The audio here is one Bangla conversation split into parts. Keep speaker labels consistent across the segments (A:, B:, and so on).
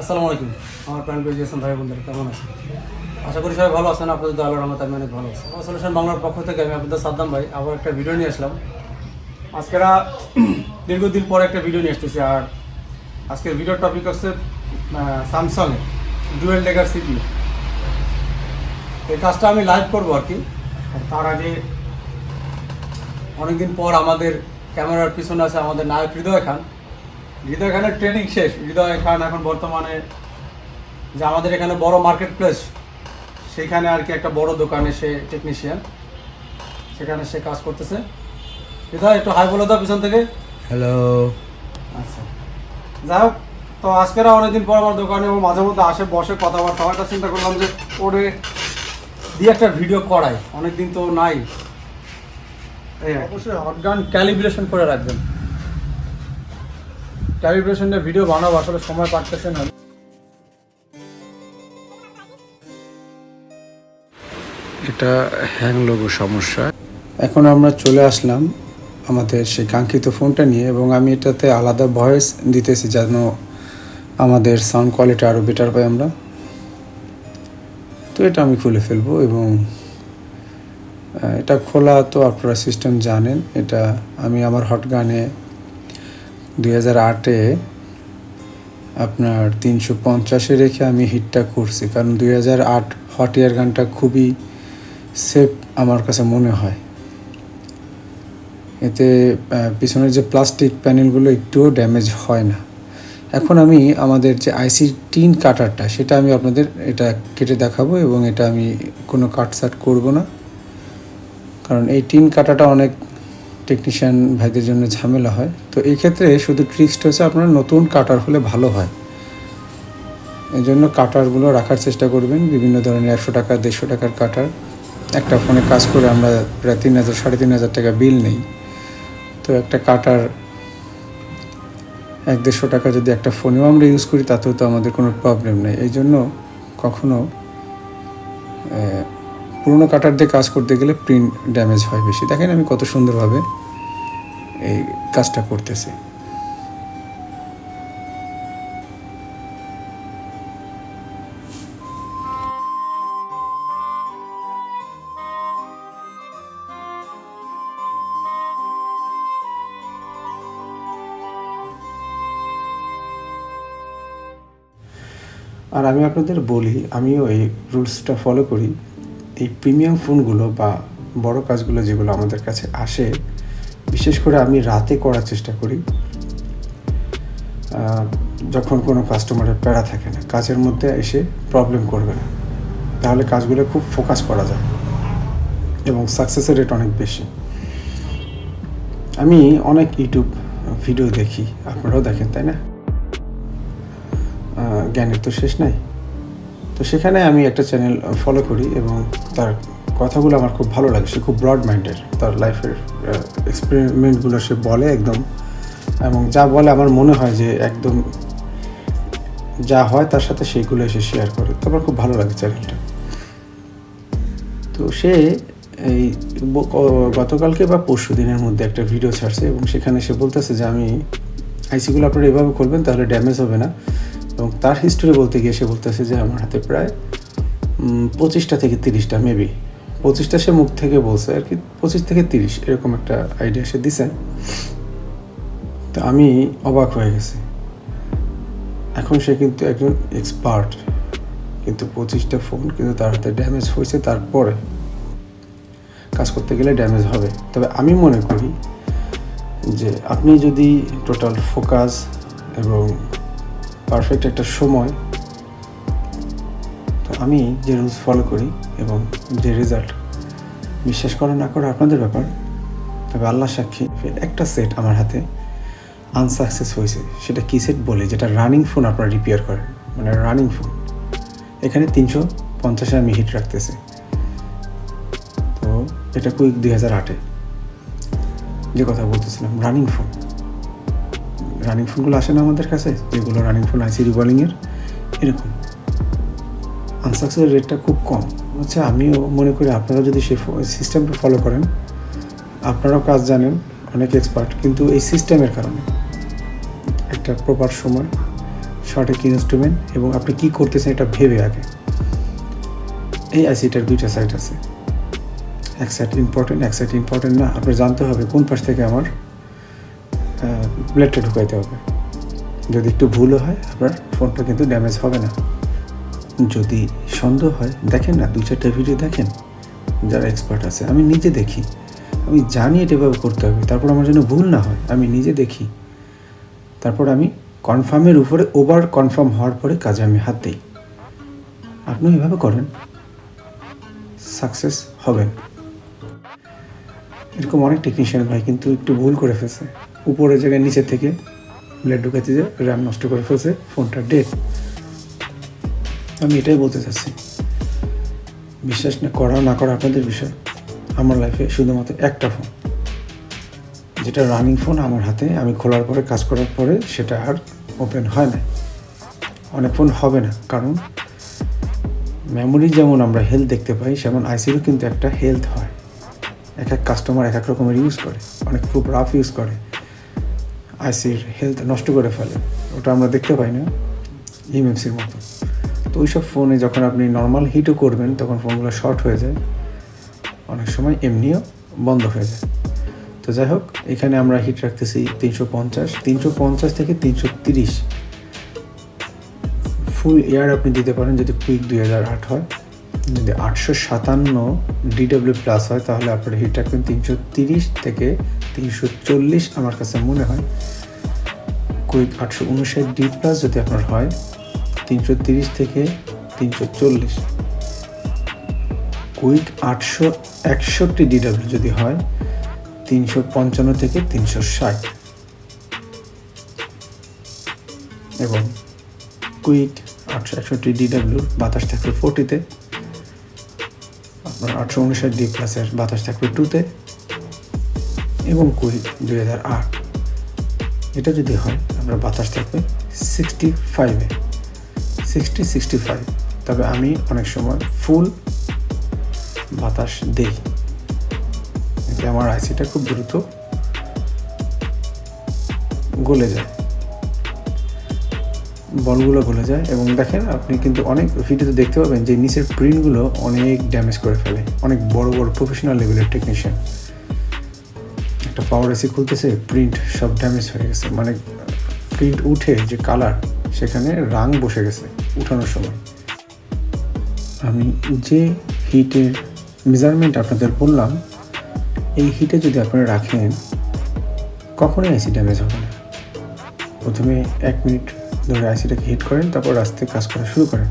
A: আসসালামু আলাইকুম আমার প্রাণ প্রিয় এস.এম ভাই বন্ধুরা কেমন আছেন? আশা করি সবাই ভালো আছেন। আপনাদের আল্লাহর রহমতে আমি অনেক ভালো আছি। আমার সলিউশন বাংলার পক্ষ থেকে আমি আপনাদের সাদ্দাম ভাই আবার একটা ভিডিও নিয়ে আসলাম। আজকেরা দীর্ঘদিন পরে একটা ভিডিও নিয়ে আসতেছি। আর আজকের ভিডিওর টপিক হচ্ছে স্যামসাংয়ের ডুয়েল ডেকার সিপিইউ। এই কাজটা আমি লাইভ করবো আর কি। তার আগে অনেকদিন পর আমাদের ক্যামেরার পিছনে আছে আমাদের নায়ক হৃদয় খানের ট্রেনিং শেষ। হৃদয় খান এখন বর্তমানে যে আমাদের এখানে বড় মার্কেট প্লেস, সেখানে আর কি একটা বড় দোকানে সে টেকনিশিয়ান, সেখানে সে কাজ করতেছে। হৃদয় একটু হাই বলে দাও পিছন থেকে।
B: হ্যালো।
A: আচ্ছা, যাই হোক, তো আজকেরা অনেকদিন পর আমার দোকানে ও মাঝে মধ্যে আসে, বসে কথাবার্তা হয়। চিন্তা করলাম যে ওরে দিয়ে একটা ভিডিও করাই, অনেকদিন তো নাই। অবশ্যই হটগান ক্যালিব্রেশন করে রাখবেন। ক্যালিব্রেশনের ভিডিও বানাবো, আসলে সময় পাচ্ছেন না।
B: এটা হ্যাং লোগো সমস্যা।
C: এখন আমরা চলে আসলাম আমাদের সেই কাঙ্ক্ষিত ফোনটা নিয়ে, এবং আমি এটাতে আলাদা ভয়েস দিতেছি যেন আমাদের সাউন্ড কোয়ালিটি আরও বেটার পাই আমরা। তো এটা আমি খুলে ফেলবো, এবং এটা খোলা তো আপনারা সিস্টেম জানেন। এটা আমি আমার হটগানে 2008-এ আপনার 350-এ রেখে আমি হিটটা করছি, কারণ 2008 হট ইয়ার গানটা খুবই সেফ আমার কাছে মনে হয়। এতে পিছনের যে প্লাস্টিক প্যানেলগুলো একটুও ড্যামেজ হয় না। এখন আমি আমাদের যে আইসি টিন কাটারটা, সেটা আমি আপনাদের এটা কেটে দেখাবো, এবং এটা আমি কোনো কাটসাট করব না, কারণ এই টিন কাটাটা অনেক টেকনিশিয়ান ভাইদের জন্য ঝামেলা হয়। তো এই ক্ষেত্রে শুধু ট্রিক্সটা হচ্ছে আপনার নতুন কাটার হলে ভালো হয়। এই জন্য কাটারগুলো রাখার চেষ্টা করবেন, বিভিন্ন ধরনের 100 টাকা 150 টাকার কাটার। একটা ফোনে কাজ করে আমরা প্রায় 3000 3,500 টাকা বিল নেই। তো একটা কাটার 1-150 টাকা যদি একটা ফোনেও আমরা ইউজ করি, তাতেও তো আমাদের কোনো প্রবলেম নেই। এই জন্য কখনো পুরোনো কাটার দিয়ে কাজ করতে গেলে প্রিন্ট ড্যামেজ হয় বেশি। দেখেন আমি কত সুন্দরভাবে এই কাজটা করতেছি। আর আমি আপনাদের বলি, আমিও এই রুলসটা ফলো করি। এই প্রিমিয়াম ফোনগুলো বা বড় কাজগুলো যেগুলো আমাদের কাছে আসে, বিশেষ করে আমি রাতে করার চেষ্টা করি, যখন কোনো কাস্টমারের প্যারা থাকে না, কাজের মধ্যে এসে প্রবলেম করবে না, তাহলে কাজগুলো খুব ফোকাস করা যায় এবং সাকসেসের রেট অনেক বেশি। আমি অনেক ইউটিউব ভিডিও দেখি, আপনারাও দেখেন তাই না? জ্ঞানের তো শেষ নাই। তো সেখানে আমি একটা চ্যানেল ফলো করি, এবং তার কথাগুলো আমার খুব ভালো লাগে। সে খুব ব্রড মাইন্ডেড, তার লাইফের এক্সপেরিমেন্টগুলো সে বলে একদম, এবং যা বলে আমার মনে হয় যে একদম যা হয় তার সাথে সেইগুলো এসে শেয়ার করে। তো আমার খুব ভালো লাগে চ্যানেলটা। তো সে এই গতকালকে বা পরশু দিনের মধ্যে একটা ভিডিও ছাড়ছে, এবং সেখানে সে বলতেছে যে আমি আইসিগুলো আপনারা এভাবে করবেন, তাহলে ড্যামেজ হবে না। এবং তার হিস্টোরি বলতে গিয়ে সে বলতেছে যে আমার হাতে প্রায় 25টা থেকে 30টা, মেবি 25টা সে মুখ থেকে বলছে আর কি, 25 থেকে 30 এরকম একটা আইডিয়া সে দিছে। তো আমি অবাক হয়ে গেছি। এখন সে কিন্তু একজন এক্সপার্ট, কিন্তু 25টা ফোন কিন্তু তার হাতে ড্যামেজ হয়েছে। তারপরে কাজ করতে গেলে ড্যামেজ হবে। তবে আমি মনে করি যে আপনি যদি টোটাল ফোকাস এবং পারফেক্ট একটা সময়, তো আমি যে রুলস ফলো করি এবং যে রেজাল্ট, বিশ্বাস করা না করা আপনাদের ব্যাপার, তবে আল্লাহ সাক্ষী একটা সেট আমার হাতে আনসাকসেস হয়েছে। সেটা কি সেট বলে, যেটা রানিং ফোন আপনারা রিপেয়ার করেন, মানে রানিং ফোন। এখানে 350-এ আমি হিট রাখতেছি। তো এটা কুইক 2008-এ যে কথা বলতেছিলাম, রানিং ফোনগুলো আসে না আমাদের কাছে, যেগুলো রানিং ফোন আইসি রিবলিংয়ের, এরকম আনসাকসেসের রেটটা খুব কম। আচ্ছা, আমিও মনে করি আপনারা যদি সেই সিস্টেমটা ফলো করেন, আপনারাও কাজ জানেন, অনেক এক্সপার্ট, কিন্তু এই সিস্টেমের কারণে একটা প্রপার সময় সঠিক ইনস্ট্রুমেন্ট এবং আপনি কী করতেছেন এটা ভেবে আগে। এই আইসিটার দুইটা সাইড আছে, এক সাইড ইম্পর্টেন্ট না। আপনার জানতে হবে কোন পাশ থেকে আমার ব্লেডটা ঢুকাইতে হবে। যদি একটু ভুলও হয় আপনার ফোনটা কিন্তু ড্যামেজ হবে না। যদি সন্দেহ হয় দেখেন না, 2-4টা ভিডিও দেখেন যারা এক্সপার্ট আছে। আমি নিজে দেখি, আমি জানি এটা এভাবে করতে হবে, তারপর আমার জন্য ভুল না হয় আমি নিজে দেখি, তারপর আমি কনফার্মের উপরে ওভার কনফার্ম হওয়ার পরে কাজে আমি হাত দিই। আপনিও এভাবে করেন, সাকসেস হবেন। এরকম অনেক টেকনিশিয়ান ভাই কিন্তু একটু ভুল করে ফেলছে, উপরের জায়গায় নিচের থেকে ব্লেড ঢুকাতে যে র্যাম নষ্ট করে ফেলছে, ফোনটা ডেড। আমি এটাই বলতে চাচ্ছি, বিশ্বাস না করা আপনাদের বিষয়। আমার লাইফে শুধুমাত্র একটা ফোন, যেটা রানিং ফোন আমার হাতে, আমি খোলার পরে কাজ করার পরে সেটা আর ওপেন হয় না। অনেক ফোন হবে না, কারণ মেমোরি যেমন আমরা হেলথ দেখতে পাই, সেমন আইসিরও কিন্তু একটা হেলথ হয়। এক এক কাস্টমার এক এক রকমের ইউজ করে, অনেক খুব রাফ ইউজ করে, আইসির হেলথ নষ্ট করে ফেলে, ওটা আমরা দেখতে পাই না ইএমএমসির মতো। তো ওইসব ফোনে যখন আপনি নর্মাল হিটও করবেন তখন ফোনগুলো শর্ট হয়ে যায়, অনেক সময় এমনিও বন্ধ হয়ে যায়। তো যাই হোক, এখানে আমরা হিট রাখতেছি 350 থেকে 330। ফুল এয়ার আপনি দিতে পারেন যদি কুইক 2008 হয়। যদি 857 DW প্লাস হয় তাহলে আপনার হিট রাখবেন 330 থেকে 340 আমার কাছে মনে হয়। কুইক 859D প্লাস যদি আপনার হয় 330 থেকে 340। কুইক 861 DW যদি হয় 355 থেকে 360। এবং কুইক 861 DW বাতাস থাকবে 40-তে, আপনার 859D প্লাসের বাতাস থাকবে 2-তে, এবং কুইক 2008 এটা যদি হয় আমরা বাতাস থাকবে 65-এ, 65। তবে আমি অনেক সময় ফুল বাতাস দেই, এতে আমার আইসিটা খুব দ্রুত গলে যায়, বলগুলো গলে যায়। এবং দেখেন আপনি কিন্তু অনেক ভিডিওতে দেখতে পাবেন যে নিচের প্রিন্টগুলো অনেক ড্যামেজ করে ফেলে, অনেক বড় বড় প্রফেশনাল লেভেলের টেকনিশিয়ান। একটা পাওয়ার এসি খুলতেছে, প্রিন্ট সব ড্যামেজ হয়ে গেছে, মানে প্রিন্ট উঠে যে কালার সেখানে রাং বসে গেছে উঠানোর সময়। আমি যে হিটের মেজারমেন্ট আপনাদের বললাম, এই হিটে যদি আপনারা রাখেন কখনোই আইসি ড্যামেজ হবে না। প্রথমে 1 মিনিট ধরে আইসিটাকে হিট করেন, তারপর আস্তে কাজ করা শুরু করেন।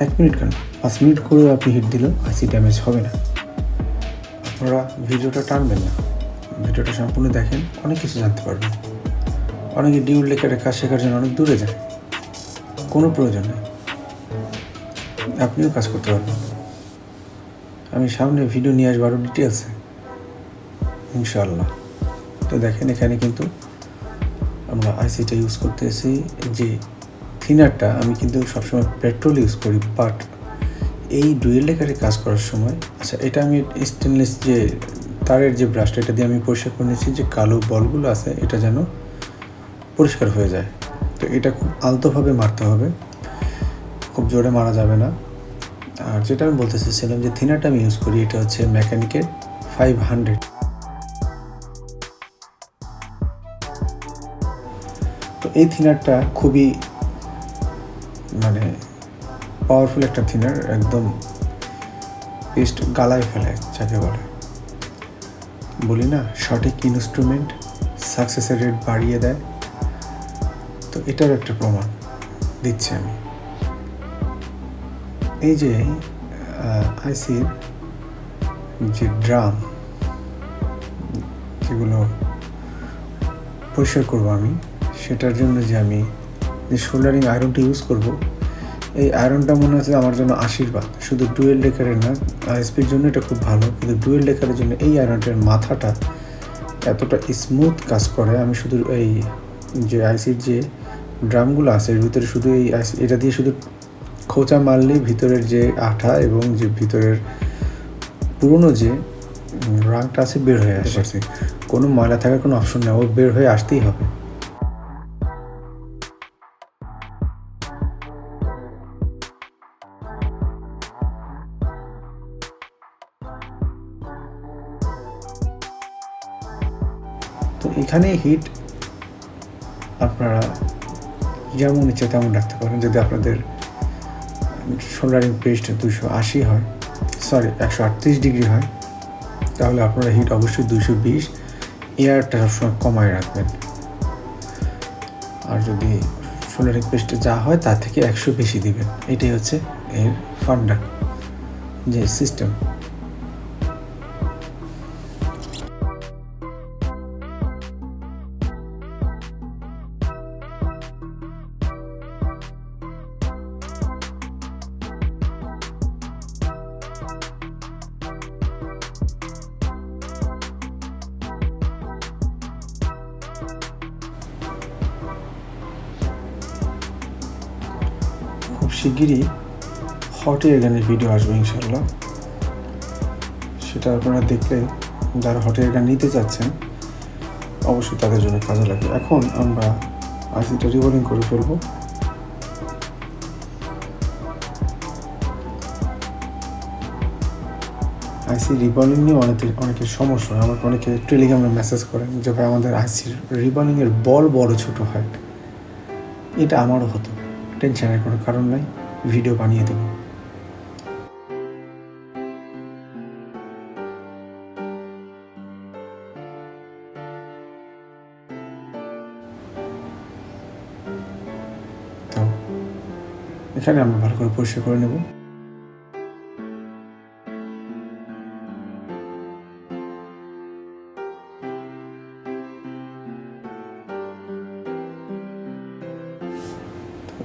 C: 1 মিনিট কেন, 5 মিনিট করেও আপনি হিট দিলেও আইসি ড্যামেজ হবে না। আপনারা ভিডিওটা টানবেন না, ভিডিওটা সম্পূর্ণ দেখেন, অনেক কিছু জানতে পারবেন। অনেকে ডিউল লেখারের কাজ শেখার জন্য অনেক দূরে যায়, কোনো প্রয়োজন নেই, আপনিও কাজ করতে পারবেন। আমি সামনে ভিডিও নিয়ে আসবো আরও ডিটেলসে ইনশাআল্লাহ। তো দেখেন এখানে কিন্তু আমরা আইসিটা ইউজ করতেছি, যে থিনারটা আমি কিন্তু সবসময় পেট্রোল ইউজ করি, বাট এই ডুয়েল লেকারে কাজ করার সময়, আচ্ছা এটা আমি স্টেনলেস যে তারের যে ব্রাশটা, এটা দিয়ে আমি পরিষ্কার করে নিয়েছি যে কালো বলগুলো আছে এটা যেন পরিষ্কার হয়ে যায়। তো এটা খুব আলতোভাবে মারতে হবে, খুব জোরে মারা যাবে না। আর যেটা আমি বলতে চাইছিলাম যে থিনারটা আমি ইউজ করি, এটা হচ্ছে মেকানিকের 500। তো এই থিনারটা খুবই মানে পাওয়ারফুল একটা থিনার, একদম পেস্ট গালায় ফেলে যাকে বলি না, সঠিক ইনস্ট্রুমেন্ট সাকসেসের রেট বাড়িয়ে দেয়। তো এটার একটা প্রমাণ দিচ্ছি আমি। এই যে আইসির যে ড্রাম যেগুলো পরিষ্কার করবো আমি, সেটার জন্য যে আমি যে সোল্ডারিং আয়রনটা ইউজ করব, এই আয়রনটা মনে হচ্ছে আমার জন্য আশীর্বাদ। শুধু ডুয়েল লেকারের না, আইএসপির জন্য এটা খুব ভালো, কিন্তু ডুয়েল লেকারের জন্য এই আয়রনটার মাথাটা এতটা স্মুথ কাজ করে। আমি শুধু এই যে আইসির যে ড্রামগুলো আছে এর ভিতরে শুধু এই এটা দিয়ে শুধু খোঁচা মারলেই ভিতরের যে আঠা এবং যে ভিতরের পুরনো যে রাংটা আছে বের হয়ে আসে। কোনো ময়লা থাকার কোনো অপশন নেই, ও বের হয়ে আসতেই হবে। তো এখানে হিট আপনারা যেমন ইচ্ছে তেমন রাখতে পারেন। যদি আপনাদের সোল্ডারিং পেস্ট 280 হয়, 138 ডিগ্রি হয়, তাহলে আপনারা হিট অবশ্যই 220, এয়ারটা সবসময় কমায় রাখবেন। আর যদি সোল্ডারিং পেস্টে যা হয় তার থেকে 100 বেশি দিবেন। এটাই হচ্ছে এর ফান্ডা যে সিস্টেম। খুব শিগগিরই হট এয়ার গানের ভিডিও আসবে ইনশাল্লাহ। সেটা আপনারা দেখলে যারা হট এয়ার গান নিতে চাচ্ছেন অবশ্যই তাদের জন্য কাজে লাগবে। এখন আমরা আইসিটা রিবোলিং করে ফেলবো। আইসি রিবলিং নিয়ে অনেকের সমস্যা হয়। আমাকে অনেকে টেলিগ্রামে মেসেজ করেন যে ভাই আমাদের আইসির রিবলিংয়ের বল বড় ছোট হয়। এটা আমারও হতো, টেনশনের কোনো কারণ নাই, ভিডিও বানিয়ে দেবো। তো এখানে আমরা ভালো করে পরিষ্কার করে নেব।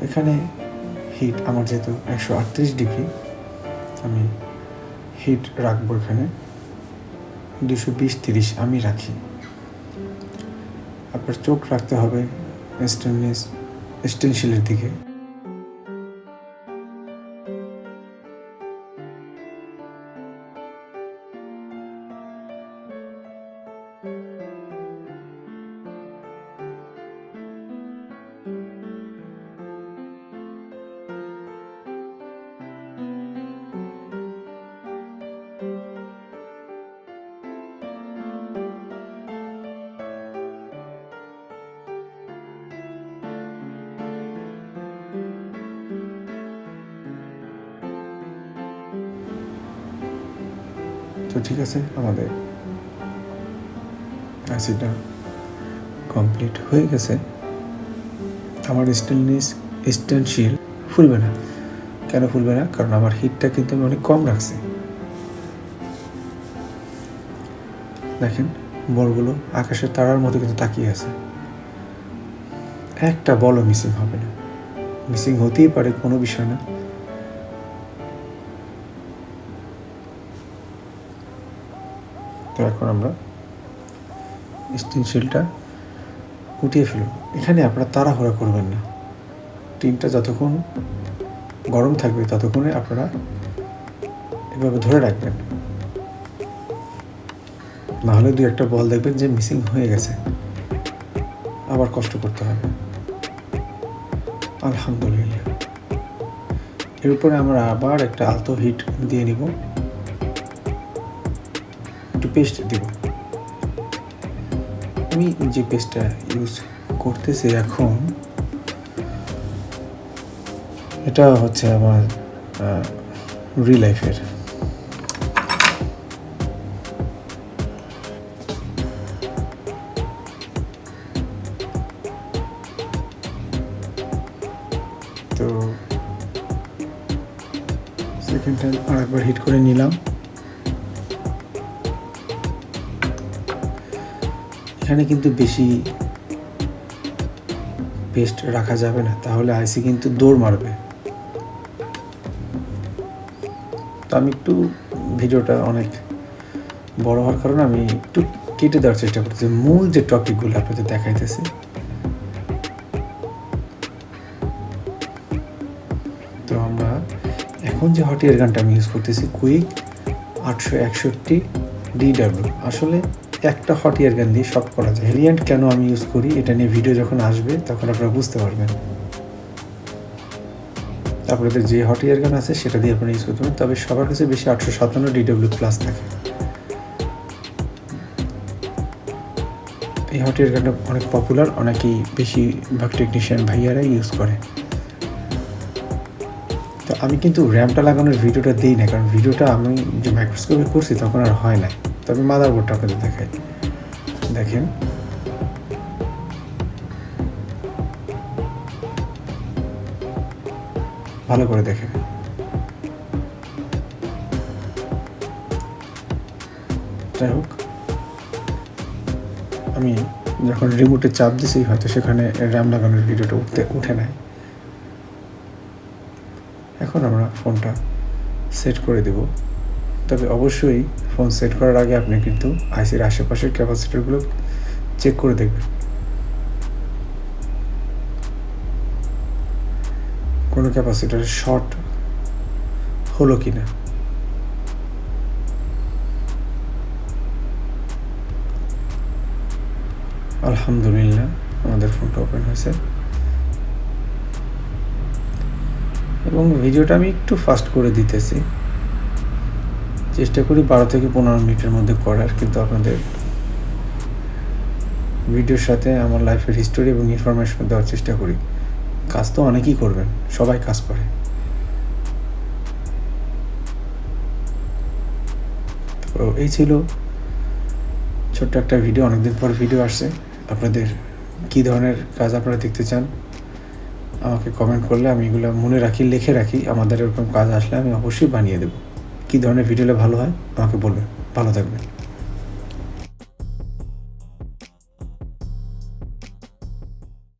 C: এখানে হিট আমার যেহেতু 138 ডিগ্রি, আমি হিট রাখবো এখানে 220-30 আমি রাখি। আপনার চোখ রাখতে হবে স্টেনশিলের দিকে। তো ঠিক আছে, আমাদের আইসিটা কমপ্লিট হয়ে গেছে। আমার স্টেনশিল ফুলবে না। কেন ফুলবে না? কারণ আমার হিটটা কিন্তু আমি অনেক কম রাখছি। দেখেন বলগুলো আকাশের তারার মতো কিন্তু তাকিয়ে আছে। একটা বলও মিসিং হবে না। মিসিং হতেই পারে, কোনো বিষয় না। তো এখন আমরা স্টেনশিলটা উঠিয়ে ফেলব। এখানে আপনারা তাড়াহুড়া করবেন না। টিনটা যতক্ষণ গরম থাকবে ততক্ষণে আপনারা এভাবে ধরে রাখবেন, নাহলে 2-1টা বল দেখবেন যে মিসিং হয়ে গেছে, আবার কষ্ট করতে হবে। আলহামদুলিল্লাহ। এর উপরে আমরা আবার একটা আলতো হিট দিয়ে নিব, একটু পেস্ট দিব। আমি যে পেস্টটা ইউজ করতেছি এখন, এটা হচ্ছে আমার রিলাইফের। তো সেকেন্ড টাইম আরেকবার হিট করে নিলাম। এখানে কিন্তু বেশি পেস্ট রাখা যাবে না, তাহলে আইসি কিন্তু দৌড় মারবে। তো আমি একটু ভিডিওটা অনেক বড় হওয়ার কারণে আমি একটু কেটে দেওয়ার চেষ্টা করতেছি, মূল যে টপিকগুলো আপনাদের দেখাইতেছি। তো আমরা এখন যে হট এয়ার গানটা আমি ইউজ করতেছি কুইক 861 DW। আসলে একটা হট এয়ার গান দিয়ে সব করা যায়। ভেরিয়েন্ট কেন আমি ইউজ করি এটা নিয়ে ভিডিও যখন আসবে তখন আপনারা বুঝতে পারবেন। আপনাদের যে হট এয়ার গান আছে সেটা দিয়ে আপনারা ইউজ করতে পারেন, তবে সবার কাছে বেশি 857 DW+ থাকে। এই হট এয়ার গানটা অনেক পপুলার, অনেকেই বেশিরভাগ টেকনিশিয়ান ভাইয়ারা ইউজ করে। তো আমি কিন্তু র্যামটা লাগানোর ভিডিওটা দিই না, কারণ ভিডিওটা আমি যে মাইক্রোস্কোপে করছি তখন আর হয় না। তবে মাদারবোর্ডটা আপনাদের দেখাই, দেখেন ভালো করে দেখেন। যাই হোক, আমি যখন রিমোটে চাপ দিছি হয়তো সেখানে র্যাম লাগানোর ভিডিওটা উঠে নাই। এখন আমরা ফোনটা সেট করে দেব। তবে অবশ্যই ফোন সেট করার আগে আপনি কিন্তু আইসির আশেপাশের ক্যাপাসিটরগুলো চেক করে দেখবেন, কোনো ক্যাপাসিটরের শর্ট হলো কি না। আলহামদুলিল্লাহ আমাদের ফোনটা ওপেন হয়েছে এবং ভিডিওটা আমি একটু ফাস্ট করে দিতেছি, চেষ্টা করি 12 থেকে 15 মিনিটের মধ্যে করার, কিন্তু আপনাদের ভিডিওর সাথে আমার লাইফের হিস্টোরি এবং ইনফরমেশন দেওয়ার চেষ্টা করি। কাজ তো অনেকেই করবেন, সবাই কাজ করে। তো এই ছিল ছোট্ট একটা ভিডিও, অনেকদিন পর ভিডিও আসছে। আপনাদের কী ধরনের কাজ আপনারা দেখতে চান আমাকে কমেন্ট করলে আমি এগুলো মনে রাখি, লিখে রাখি। আমাদের এরকম কাজ আসলে আমি অবশ্যই বানিয়ে দেব। কী ধরনের ভিডিও হলে ভালো হয় আমাকে বলবেন। ভালো থাকবেন।